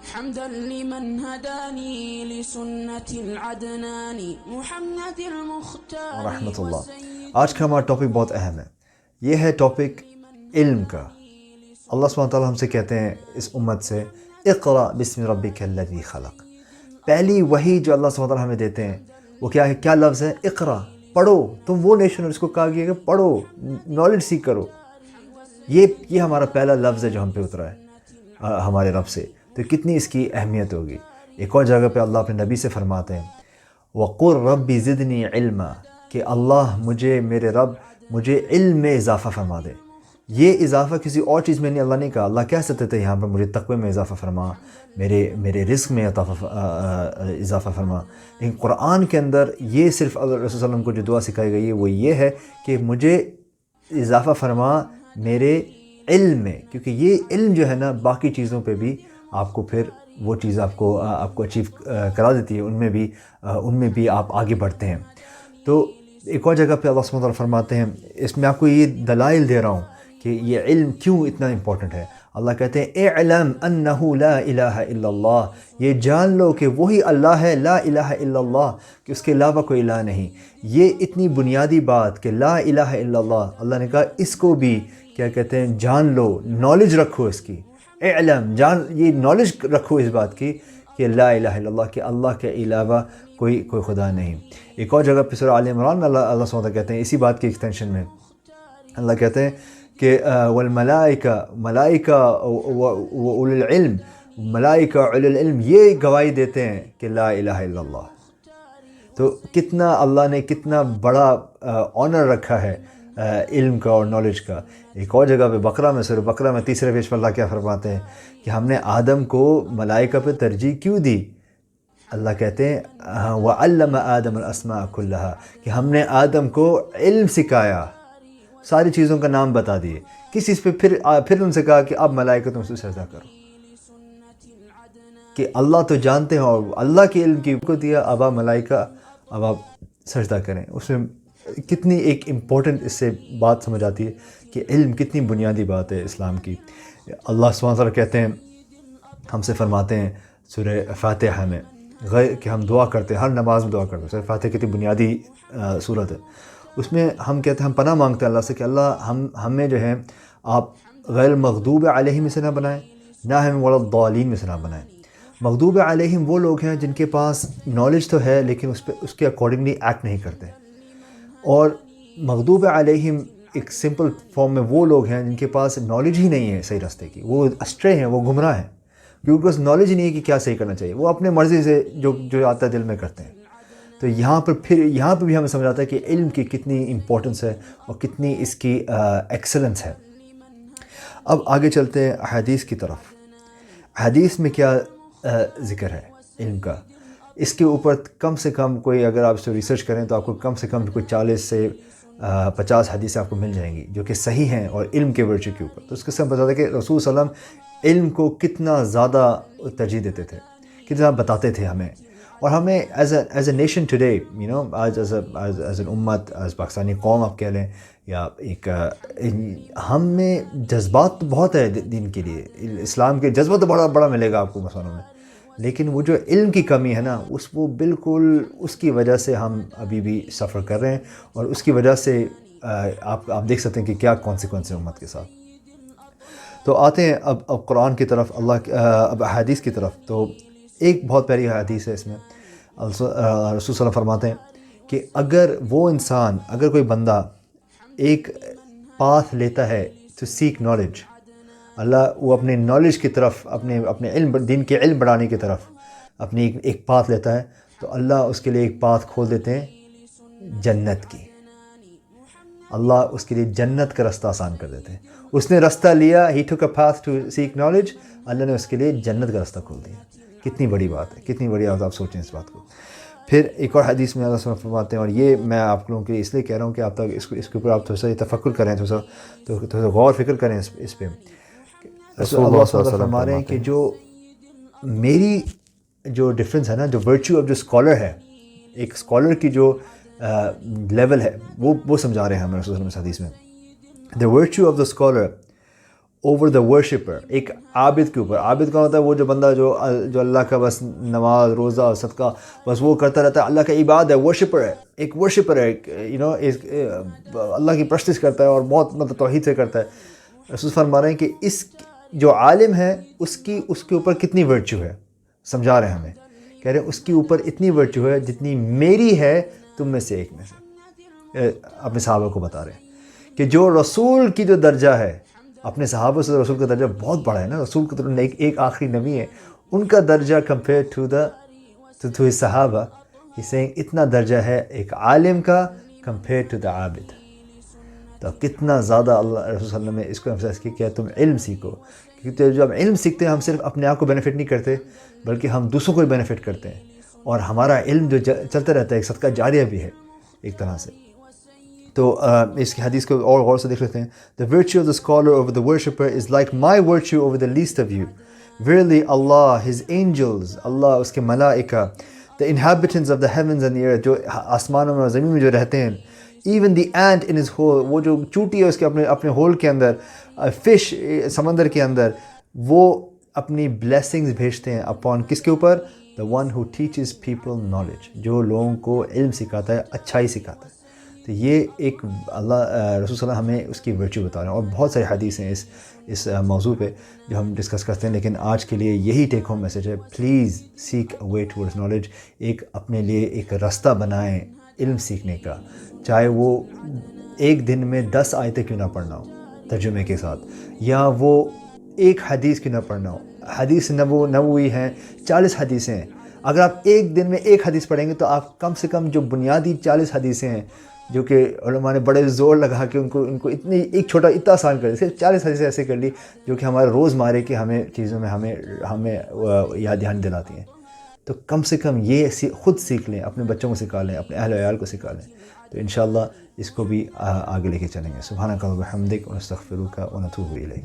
حمدا لمن هداني لسنة العدنان محمد المختار رحمۃ اللہ۔ آج کا ہمارا ٹاپک بہت اہم ہے، یہ ہے ٹاپک علم کا۔ اللہ سبحانہ وتعالیٰ ہم سے کہتے ہیں اس امت سے اقرأ بسم ربک الذی خلق۔ پہلی وحی جو اللہ سبحانہ وتعالیٰ ہمیں دیتے ہیں وہ کیا ہے؟ کیا لفظ ہے؟ اقرأ، پڑھو۔ تم وہ نیشن ہو جس کو کہا گیا کہ پڑھو، نالج سیکھ کرو۔ یہ ہمارا پہلا لفظ ہے جو ہم پہ اترا ہے ہمارے رب سے، تو کتنی اس کی اہمیت ہوگی۔ ایک اور جگہ پہ اللہ اپنے نبی سے فرماتے ہیں وَقُلْ رَبِّ زِدْنِي عِلْمًا، کہ اللہ میرے رب مجھے علم میں اضافہ فرما دے۔ یہ اضافہ کسی اور چیز میں نہیں، اللہ نے کہا، اللہ کہہ سکتے تھے یہاں پر مجھے تقوی میں اضافہ فرما، میرے رزق میں اضافہ فرما، لیکن قرآن کے اندر یہ صرف رسول صلی اللہ علیہ وسلم کو جو دعا سکھائی گئی ہے وہ یہ ہے کہ مجھے اضافہ فرما میرے علم میں، کیونکہ یہ علم جو ہے نا باقی چیزوں پہ بھی آپ کو پھر وہ چیز آپ کو اچیو کرا دیتی ہے، ان میں بھی آپ آگے بڑھتے ہیں۔ تو ایک اور جگہ پہ اللہ سبحانہ وتعالیٰ فرماتے ہیں، اس میں آپ کو یہ دلائل دے رہا ہوں کہ یہ علم کیوں اتنا امپورٹنٹ ہے۔ اللہ کہتے ہیں اعلم انہ لا الہ الا اللہ، یہ جان لو کہ وہی اللہ ہے، لا الہ الا اللہ، کہ اس کے علاوہ کوئی الہ نہیں۔ یہ اتنی بنیادی بات کہ لا الہ الا اللہ، اللہ نے کہا اس کو بھی کیا کہتے ہیں جان لو، نالج رکھو اس کی۔ اعلم، یہ نالج رکھو اس بات کی کہ لا الہ الا اللہ، کہ اللہ کے علاوہ کوئی خدا نہیں۔ ایک اور جگہ پہ سورہ آل عمران میں اللہ سبحانہ وتعالیٰ کہتے ہیں اسی بات کی ایکسٹینشن میں، اللہ کہتے ہیں کہ ملائکہ و اولو العلم، ملائکہ اولو العلم یہ گواہی دیتے ہیں کہ لا الہ الا اللہ۔ تو کتنا اللہ نے کتنا بڑا آنر رکھا ہے علم کا اور نالج کا۔ ایک اور جگہ پہ بقرہ میں، سورہ بقرہ میں تیسرے پیج پر اللہ کیا فرماتے ہیں کہ ہم نے آدم کو ملائکہ پہ ترجیح کیوں دی؟ اللہ کہتے ہیں وَعَلَّمَ آدَمَ الْأَسْمَاءَ كُلَّهَا، کہ ہم نے آدم کو علم سکھایا، ساری چیزوں کا نام بتا دیے۔ کس چیز پہ؟ پھر ان سے کہا کہ اب ملائکہ تم سے سجدہ کرو، کہ اللہ تو جانتے ہیں اور اللہ کے علم کی کو دیا، اب آپ ملائکہ اب آپ سجدہ کریں۔ اس میں کتنی ایک امپورٹنٹ اس سے بات سمجھ آتی ہے کہ علم کتنی بنیادی بات ہے اسلام کی۔ اللہ سبحانہ وتعالیٰ کہتے ہیں، ہم سے فرماتے ہیں سورہ فاتحہ میں کہ ہم دعا کرتے ہیں، ہر نماز میں دعا کرتے ہیں۔ سورہ فاتحہ کتنی بنیادی صورت ہے، اس میں ہم کہتے ہیں، ہم پناہ مانگتے ہیں اللہ سے کہ اللہ ہمیں جو ہے آپ غیر مغضوب علیہم میں سے نہ بنائیں، نہ ہمیں ولا الضالین میں سے نہ بنائیں۔ مغضوب علیہم وہ لوگ ہیں جن کے پاس نالج تو ہے لیکن اس کے اکارڈنگلی ایکٹ نہیں کرتے، اور مغضوب علیہم ایک سمپل فارم میں وہ لوگ ہیں جن کے پاس نالج ہی نہیں ہے صحیح راستے کی، وہ اسٹرے ہیں، وہ گمراہ ہیں، کیونکہ اس نالج ہی نہیں ہے کہ کیا صحیح کرنا چاہیے، وہ اپنے مرضی سے جو آتا ہے دل میں کرتے ہیں۔ تو یہاں پہ بھی ہمیں سمجھ آتا ہے کہ علم کی کتنی امپورٹنس ہے اور کتنی اس کی ایکسلنس ہے۔ اب آگے چلتے ہیں احادیث کی طرف۔ حدیث میں کیا ذکر ہے علم کا؟ اس کے اوپر کم سے کم کوئی، اگر آپ اس کو ریسرچ کریں تو آپ کو کم سے کم کوئی 40 سے 50 حدیثیں آپ کو مل جائیں گی جو کہ صحیح ہیں اور علم کے ورچو کے اوپر۔ تو اس کے ساتھ بتاتا ہے کہ رسول صلی اللہ علیہ وسلم علم کو کتنا زیادہ ترجیح دیتے تھے، کتنا زیادہ بتاتے تھے ہمیں، اور ہمیں ایز اے نیشن ٹوڈے، آج ایز این امت، ایز پاکستانی قوم آپ کہہ لیں، یا ایک ہم میں جذبات تو بہت ہے دین کے لیے، اسلام کے جذبہ تو بڑا ملے گا آپ کو مسلمانوں میں، لیکن وہ جو علم کی کمی ہے نا، وہ بالکل اس کی وجہ سے ہم ابھی بھی سفر کر رہے ہیں، اور اس کی وجہ سے آپ دیکھ سکتے ہیں کہ کیا کانسیکوینس ہے امت کے ساتھ۔ تو آتے ہیں اب قرآن کی طرف، اب حدیث کی طرف۔ تو ایک بہت پیاری حدیث ہے، اس میں رسول صلی اللہ علیہ وسلم فرماتے ہیں کہ اگر وہ انسان، اگر کوئی بندہ ایک پاتھ لیتا ہے ٹو سیک نالج، وہ اپنے نالج کی طرف، اپنے علم، دین کے علم بڑھانے کی طرف اپنی ایک پاتھ لیتا ہے، تو اللہ اس کے لیے ایک پاتھ کھول دیتے ہیں جنت کی۔ اللہ اس کے لیے جنت کا رستہ آسان کر دیتے ہیں۔ اس نے رستہ لیا، he took a path to seek knowledge، اللہ نے اس کے لیے جنت کا رستہ کھول دیا۔ کتنی بڑی بات ہے، کتنی بڑی بات، آپ سوچیں اس بات کو۔ پھر ایک اور حدیث میں اللہ صلی اللہ علیہ وسلم فرماتے ہیں، اور یہ میں آپ لوگوں کے لیے اس لیے کہہ رہا ہوں کہ آپ تک اس کے اوپر آپ تھوڑا سا تفکر کریں، تھوڑا سا غور فکر کریں اس پہ۔ رسول اللہ صلی اللہ علیہ وسلم فرما رہے ہیں کہ میری جو ڈفرینس ہے نا، جو ورچو آف جو اسکالر ہے، ایک اسکالر کی جو لیول ہے، وہ سمجھا رہے ہیں ہمیں رسول اللہ صلی اللہ علیہ وسلم اس حدیث میں۔ The virtue of the scholar over the worshipper, ایک عابد کے اوپر. عابد کون ہوتا ہے؟ وہ جو بندہ جو اللہ کا بس نماز روزہ اور صدقہ بس وہ کرتا رہتا ہے، اللہ کا عباد ہے، ورشپر ہے، ایک ورشپر ہے، اللہ کی پرستش کرتا ہے اور بہت مطلب توحید سے کرتا ہے. رسول فرما رہے ہیں کہ اس جو عالم ہے اس کے اوپر کتنی ورچو ہے، سمجھا رہے ہیں ہمیں، کہہ رہے ہیں اس کے اوپر اتنی ورچو ہے جتنی میری ہے تم میں سے ایک میں سے. اپنے صحابہ کو بتا رہے ہیں کہ جو رسول کی جو درجہ ہے، اپنے صحابہ سے رسول کا درجہ بہت بڑا ہے نا، رسول کا تو ایک آخری نبی ہے، ان کا درجہ کمپیئر ٹو ہز صحابہ، اسے اتنا درجہ ہے ایک عالم کا کمپیئر ٹو دا عابد. تو کتنا زیادہ اللہ رسول صلی اللہ علیہ وسلم نے اس کو ایمفسائز کیا تم علم سیکھو، کیونکہ جب ہم علم سیکھتے ہیں ہم صرف اپنے آپ کو بینیفٹ نہیں کرتے بلکہ ہم دوسروں کو بھی بینیفٹ کرتے ہیں، اور ہمارا علم جو چلتا رہتا ہے ایک صدقہ جاریہ بھی ہے ایک طرح سے. تو اس کی حدیث کو اور غور سے دیکھ لیتے ہیں. The virtue of the scholar over the worshipper is like my virtue over the least of you. Verily Allah, His angels, اللہ اس کے ملائکہ, the inhabitants of the heavens and the earth, جو آسمانوں میں اور زمین میں جو رہتے ہیں, even the ant in his hole, وہ جو چوٹی ہے اس کے اپنے ہول کے اندر, فش سمندر کے اندر, وہ اپنی blessings بھیجتے ہیں upon کس کے اوپر؟ the one who teaches people knowledge, جو لوگوں کو علم سکھاتا ہے, اچھائی سکھاتا ہے. تو یہ ایک اللہ رسول صلی اللہ علیہ وسلم ہمیں اس کی ورچو بتا رہے ہیں, اور بہت ساری حدیث ہیں اس موضوع پہ جو ہم ڈسکس کرتے ہیں, لیکن آج کے لیے یہی ٹیک ہوم میسیج ہے, please seek a way towards knowledge. ایک اپنے لیے ایک راستہ بنائیں علم سیکھنے کا, چاہے وہ ایک دن میں 10 آیتیں کیوں نہ پڑھنا ہو ترجمے کے ساتھ, یا وہ ایک حدیث کیوں نہ پڑھنا ہو. حدیث نبوی ہیں 40 حدیثیں ہیں, اگر آپ ایک دن میں ایک حدیث پڑھیں گے تو آپ کم سے کم جو بنیادی 40 حدیثیں ہیں جو کہ علماء نے بڑے زور لگا کہ ان کو اتنی ایک چھوٹا اتنا آسان کر دی, صرف 40 حدیثیں ایسے کر لی جو کہ ہمارے روز مرہ کے ہمیں چیزوں میں ہمیں یاد دہانی دلاتی ہیں. تو کم سے کم یہ خود سیکھ لیں, اپنے بچوں کو سکھا لیں, اپنے اہل و عیال کو سکھا لیں, تو انشاءاللہ اس کو بھی آگے لے کے چلیں گے. سبحانک اللہم و بحمدک ونستغفرک ونتوب الیک.